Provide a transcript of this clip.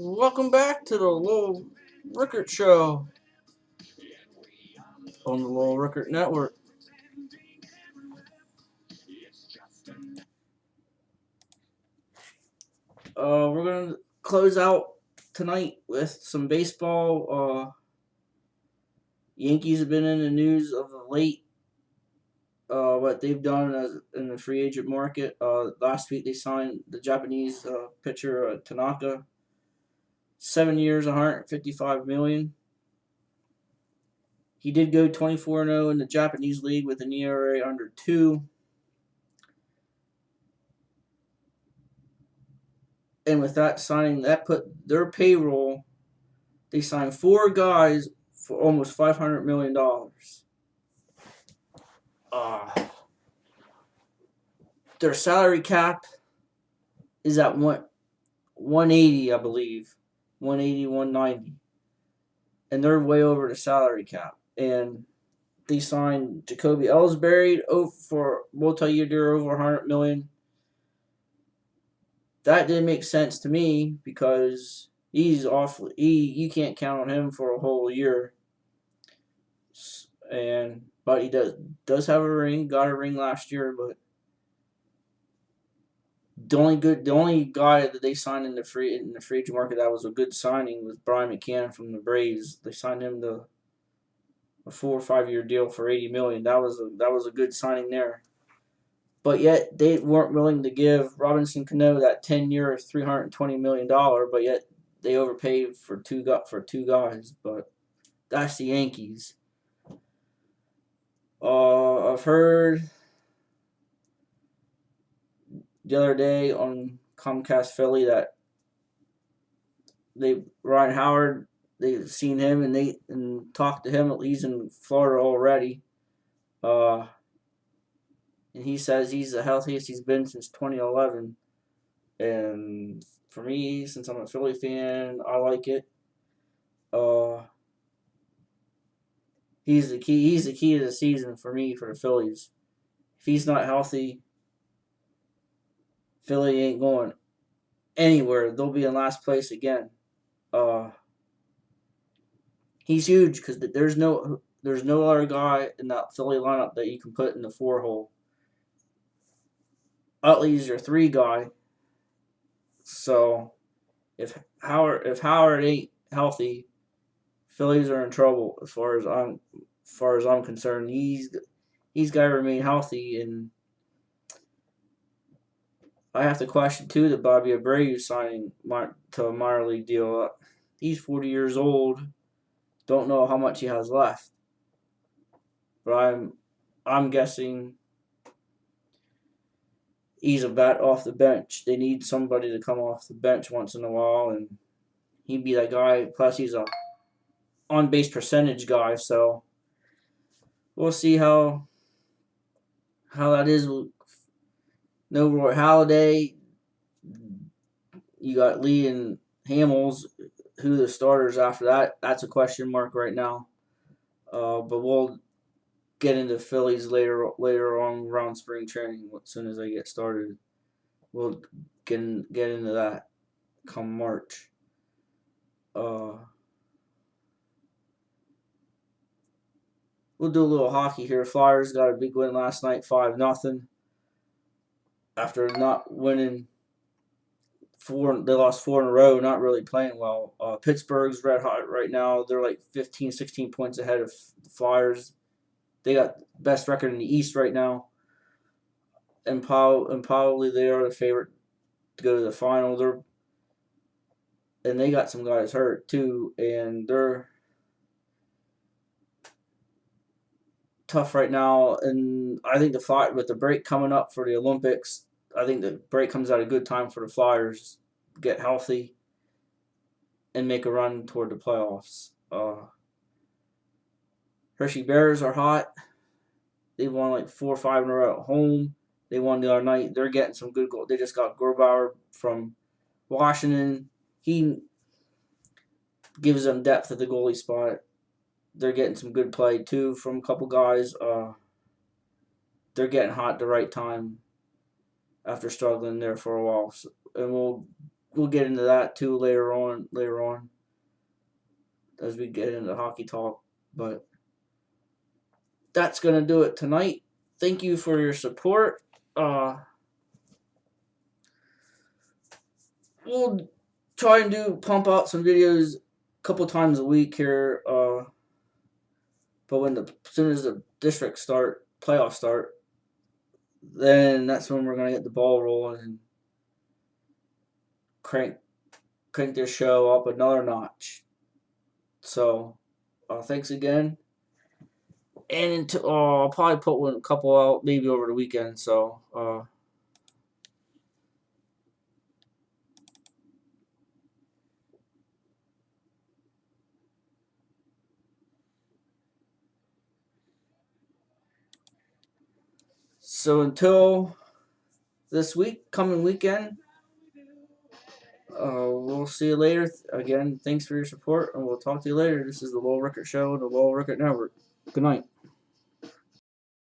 Welcome back to the Lowell Rickert Show on the Lowell Rickert Network. We're gonna close out tonight with some baseball. Yankees have been in the news of the late. What they've done in the free agent market. Last week they signed the Japanese pitcher Tanaka, 7 years, 155 million. He did go 24-0 in the Japanese league with an ERA under 2. And with that signing, that put their payroll. They signed 4 guys for almost $500 million. Uh, their salary cap is at 180, I believe, 180, 190, and they're way over the salary cap. And they signed Jacoby Ellsbury for multi-year deal over $100 million. That didn't make sense to me because he's awful. You can't count on him for a whole year. But he does have a ring. Got a ring last year, but the only guy that they signed in the free agent market that was a good signing was Brian McCann from the Braves. They signed him to a 4 or 5 year deal for $80 million. That was a good signing there. But yet they weren't willing to give Robinson Cano that 10-year, $320 million. But yet they overpaid for two guys. But that's the Yankees. I've heard the other day on Comcast Philly that Ryan Howard, they've seen him and talked to him. He's in Florida already. And he says he's the healthiest he's been since 2011. And for me, since I'm a Philly fan, I like it. He's the key. He's the key to the season for me for the Phillies. If he's not healthy, Philly ain't going anywhere. They'll be in last place again. He's huge because there's no other guy in that Philly lineup that you can put in the 4 hole. Utley's your 3 guy. So if Howard ain't healthy, Phillies are in trouble as far as I'm concerned. He's got to remain healthy, and I have to question too that Bobby Abreu signing to a minor league deal. He's 40 years old. Don't know how much he has left, but I'm guessing he's a bat off the bench. They need somebody to come off the bench once in a while, and he'd be that guy. Plus, he's a on-base percentage guy, so we'll see how that is. No Roy Halladay. You got Lee and Hamels. Who the starters after that? That's a question mark right now. But we'll get into Phillies later on around spring training as soon as they get started. We'll get into that come March. We'll do a little hockey here. Flyers got a big win last night, 5-0. After not winning they lost 4 in a row, not really playing well. Pittsburgh's red hot right now. They're like 15, 16 points ahead of the Flyers. They got best record in the East right now. And probably they are the favorite to go to the final. And they got some guys hurt too, and they're tough right now. And I think with the break coming up for the Olympics, I think the break comes at a good time for the Flyers to get healthy and make a run toward the playoffs. Hershey Bears are hot. They won like 4 or 5 in a row at home. They won the other night. They're getting some good goals. They just got Grobauer from Washington. He gives them depth at the goalie spot. They're getting some good play too from a couple guys. They're getting hot at the right time after struggling there for a while. And we'll we'll get into that too later on as we get into hockey talk. But that's gonna do it tonight. Thank you for your support. We'll try and pump out some videos a couple times a week here. But as soon as the playoffs start, then that's when we're gonna get the ball rolling and crank this show up another notch. So, thanks again. And I'll probably put a couple out maybe over the weekend. So until this coming weekend, we'll see you later. Again, thanks for your support, and we'll talk to you later. This is the Lowell Rickert Show, the Lowell Rickert Network. Good night.